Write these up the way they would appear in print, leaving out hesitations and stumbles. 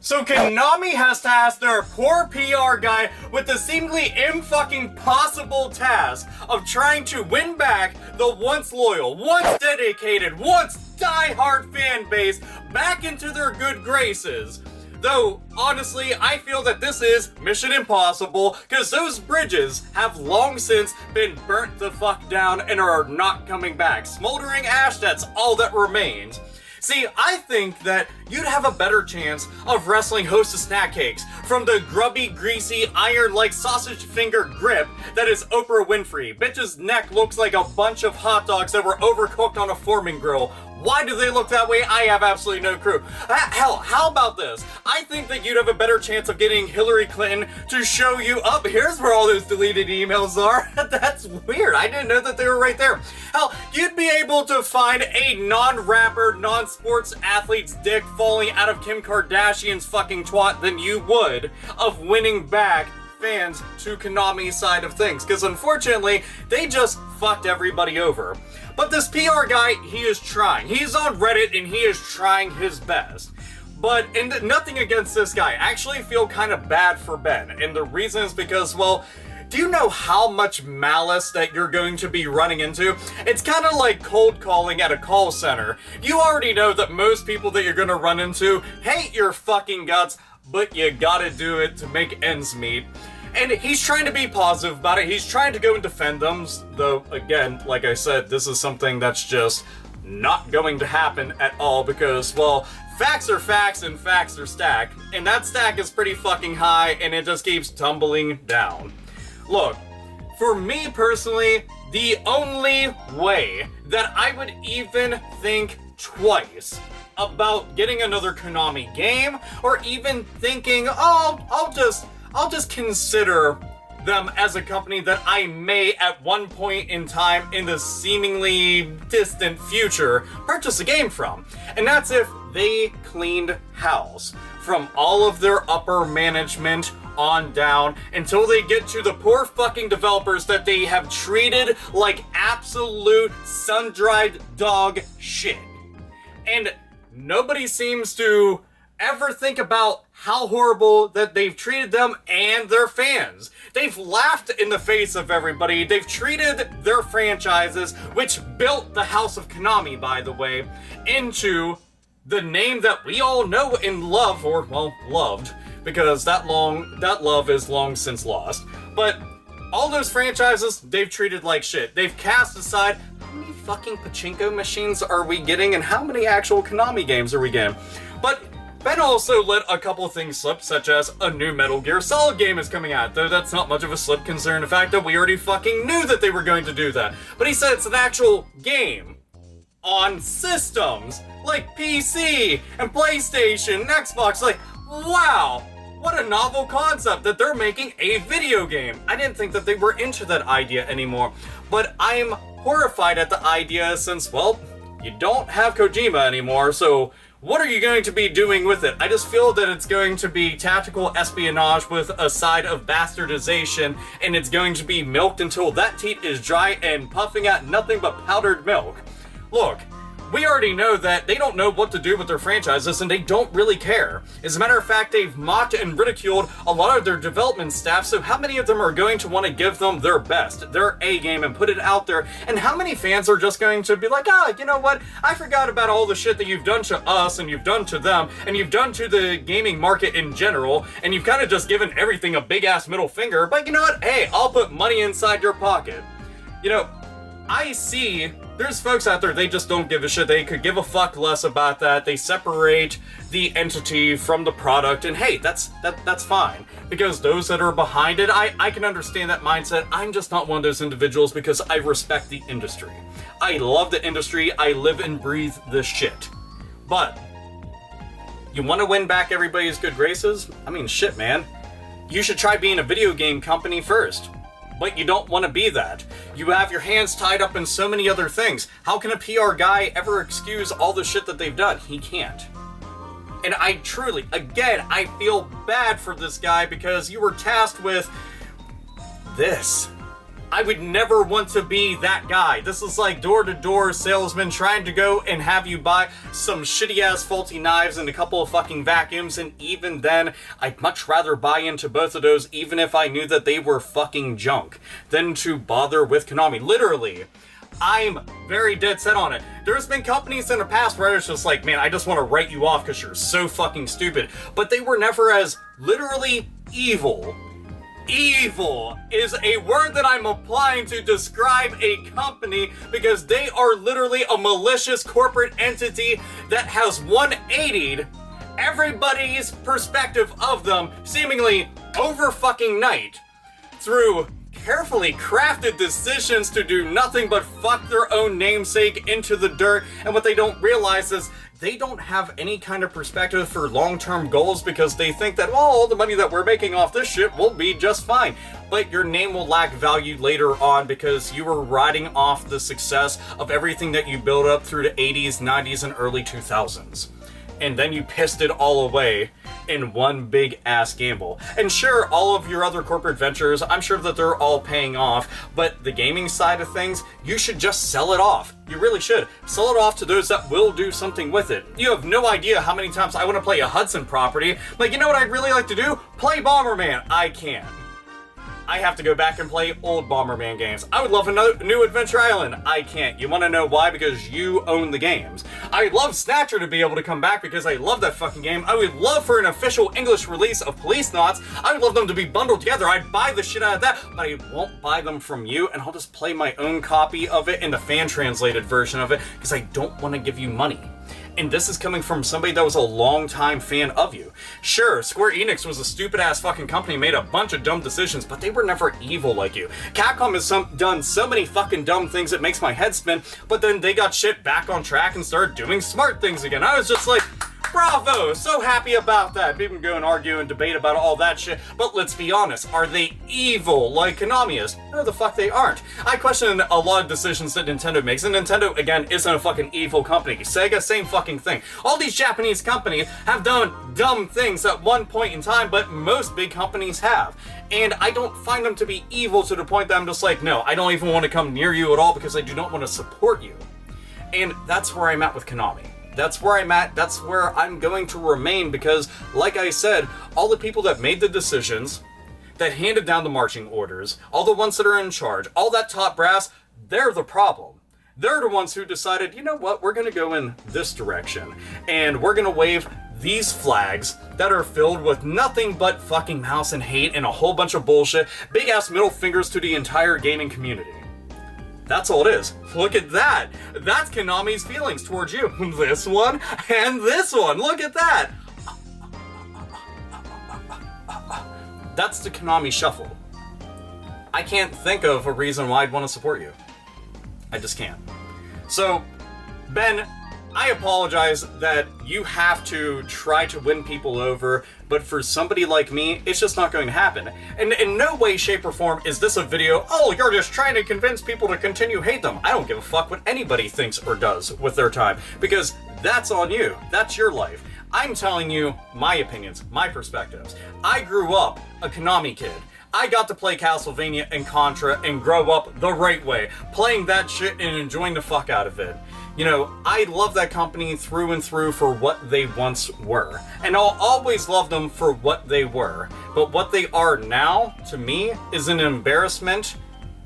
So Konami has tasked their poor PR guy with the seemingly impossible task of trying to win back the once loyal, once dedicated, once die-hard fan base back into their good graces. Though, honestly, I feel that this is Mission Impossible, because those bridges have long since been burnt the fuck down and are not coming back. Smoldering ash, that's all that remains. See, I think that you'd have a better chance of wrestling Hostess Snack Cakes from the grubby, greasy, iron-like sausage finger grip that is Oprah Winfrey. Bitch's neck looks like a bunch of hot dogs that were overcooked on a forming grill. Why do they look that way? I have absolutely no clue. Hell, how about this? I think that you'd have a better chance of getting Hillary Clinton to show you up. Here's where all those deleted emails are. That's weird. I didn't know that they were right there. Hell, you'd be able to find a non-rapper, non-sports athlete's dick falling out of Kim Kardashian's fucking twat than you would of winning back fans to Konami's side of things. Because unfortunately, they just fucked everybody over. But this PR guy, he is trying. He's on Reddit and he is trying his best. But, and nothing against this guy, I actually feel kind of bad for Ben. And the reason is because, well, do you know how much malice that you're going to be running into? It's kind of like cold calling at a call center. You already know that most people that you're going to run into hate your fucking guts, but you gotta do it to make ends meet. And he's trying to be positive about it. He's trying to go and defend them, though, again, like I said, this is something that's just not going to happen at all because, well, facts are facts and facts are stack. And that stack is pretty fucking high and it just keeps tumbling down. Look, for me personally, the only way that I would even think twice about getting another Konami game or even thinking, oh, I'll just consider them as a company that I may at one point in time in the seemingly distant future purchase a game from. And that's if they cleaned house from all of their upper management on down until they get to the poor fucking developers that they have treated like absolute sun-dried dog shit. And nobody seems to ever think about how horrible that they've treated them and their fans. They've laughed in the face of everybody. They've treated their franchises, which built the House of Konami, by the way, into the name that we all know and love, or, well, loved, because that love is long since lost. But all those franchises, they've treated like shit. They've cast aside, how many fucking pachinko machines are we getting and how many actual Konami games are we getting? But Ben also let a couple of things slip, such as a new Metal Gear Solid game is coming out, though that's not much of a slip considering the fact that we already fucking knew that they were going to do that. But he said it's an actual game on systems like PC and PlayStation and Xbox. Like, wow, what a novel concept that they're making a video game. I didn't think that they were into that idea anymore, but I'm horrified at the idea since, well, you don't have Kojima anymore, so what are you going to be doing with it? I just feel that it's going to be tactical espionage with a side of bastardization, and it's going to be milked until that teat is dry and puffing out nothing but powdered milk. Look, we already know that they don't know what to do with their franchises and they don't really care. As a matter of fact, they've mocked and ridiculed a lot of their development staff, so how many of them are going to want to give them their best, their A game, and put it out there? And how many fans are just going to be like, you know what? I forgot about all the shit that you've done to us and you've done to them and you've done to the gaming market in general, and you've kind of just given everything a big-ass middle finger, but you know what? Hey, I'll put money inside your pocket. You know, I see there's folks out there, they just don't give a shit. They could give a fuck less about that. They separate the entity from the product, and hey, that's fine. Because those that are behind it, I can understand that mindset. I'm just not one of those individuals because I respect the industry. I love the industry. I live and breathe this shit. But you want to win back everybody's good graces? I mean, shit, man. You should try being a video game company first. But you don't want to be that. You have your hands tied up in so many other things. How can a PR guy ever excuse all the shit that they've done? He can't. And I truly, again, I feel bad for this guy because you were tasked with this. I would never want to be that guy. This is like door-to-door salesman trying to go and have you buy some shitty-ass faulty knives and a couple of fucking vacuums, and even then, I'd much rather buy into both of those even if I knew that they were fucking junk than to bother with Konami. Literally, I'm very dead set on it. There's been companies in the past where it's just like, man, I just want to write you off because you're so fucking stupid. But they were never as literally evil. Evil is a word that I'm applying to describe a company because they are literally a malicious corporate entity that has 180'd everybody's perspective of them seemingly over fucking night through carefully crafted decisions to do nothing but fuck their own namesake into the dirt. And what they don't realize is they don't have any kind of perspective for long-term goals because they think that, well, all the money that we're making off this shit will be just fine. But your name will lack value later on because you were riding off the success of everything that you built up through the 80s, 90s, and early 2000s. And then you pissed it all away in one big ass gamble. And sure, all of your other corporate ventures, I'm sure that they're all paying off, but the gaming side of things, you should just sell it off. You really should. Sell it off to those that will do something with it. You have no idea how many times I want to play a Hudson property. Like, you know what I'd really like to do? Play Bomberman. I can't. I have to go back and play old Bomberman games. I would love a new Adventure Island. I can't. You want to know why? Because you own the games. I'd love Snatcher to be able to come back because I love that fucking game. I would love for an official English release of Police Knots. I would love them to be bundled together. I'd buy the shit out of that, but I won't buy them from you, and I'll just play my own copy of it in the fan-translated version of it because I don't want to give you money. And this is coming from somebody that was a longtime fan of you. Sure, Square Enix was a stupid-ass fucking company, made a bunch of dumb decisions, but they were never evil like you. Capcom has done so many fucking dumb things it makes my head spin, but then they got shit back on track and started doing smart things again. I was just like, bravo, so happy about that. People can go and argue and debate about all that shit, but let's be honest, are they evil like Konami is? No, the fuck they aren't. I question a lot of decisions that Nintendo makes, and Nintendo, again, isn't a fucking evil company. Sega, same fucking thing. All these Japanese companies have done dumb things at one point in time, but most big companies have. And I don't find them to be evil to the point that I'm just like, no, I don't even want to come near you at all because I do not want to support you. And that's where I'm at with Konami. That's where I'm at, that's where I'm going to remain because, like I said, all the people that made the decisions, that handed down the marching orders, all the ones that are in charge, all that top brass, they're the problem. They're the ones who decided, you know what, we're gonna go in this direction, and we're gonna wave these flags that are filled with nothing but fucking malice and hate and a whole bunch of bullshit, big-ass middle fingers to the entire gaming community. That's all it is. Look at that. That's Konami's feelings towards you. This one and this one. Look at that. That's the Konami shuffle. I can't think of a reason why I'd want to support you. I just can't. So, Ben, I apologize that you have to try to win people over, but for somebody like me, it's just not going to happen. And in no way, shape, or form is this a video, oh, you're just trying to convince people to continue hate them. I don't give a fuck what anybody thinks or does with their time, because that's on you. That's your life. I'm telling you my opinions, my perspectives. I grew up a Konami kid. I got to play Castlevania and Contra and grow up the right way, playing that shit and enjoying the fuck out of it. You know, I love that company through and through for what they once were. And I'll always love them for what they were. But what they are now, to me, is an embarrassment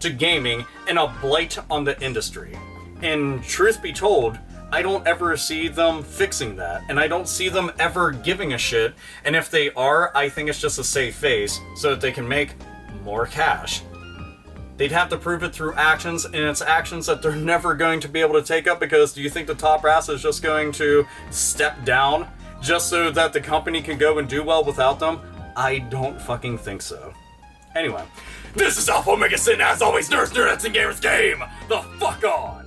to gaming and a blight on the industry. And truth be told, I don't ever see them fixing that. And I don't see them ever giving a shit. And if they are, I think it's just a safe face so that they can make more cash. They'd have to prove it through actions, and it's actions that they're never going to be able to take up because do you think the top brass is just going to step down just so that the company can go and do well without them? I don't fucking think so. Anyway, this is AlphaOmegaSin, as always, nerds, nerdettes, and gamers game the fuck on!